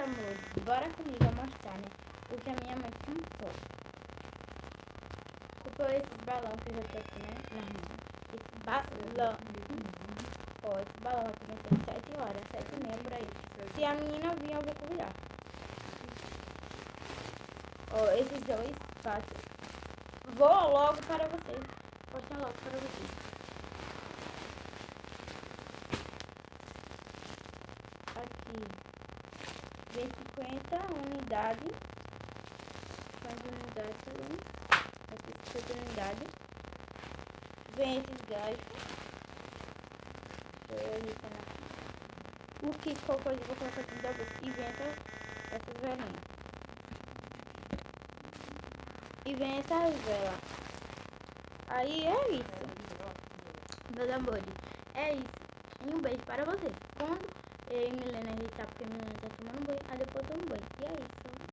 amor, bora comigo mostrar, né? O que a minha mãe comprou. Comprou esses balões que eu já tô aqui, né? Na mão. Esse balão. Ó, esse balão vai começar às 7 horas, 7h30 por aí. Se a menina vir, eu vou convidar. Ó, esses dois patos. Vou logo para vocês. Postar logo para vocês. Aqui. Vem 50 unidades. Quantas unidades tem? Aqui 50 unidades. Vem esses ganchos. O que colocou eu vou colocar aqui da vez. E vem essas velinhas. E vem essas velas. Aí é isso. Meus amores. É isso. E um beijo para vocês. Quando eu e Milena a gente tá, porque a Milena tá tomando banho, aí depois eu tomo banho. E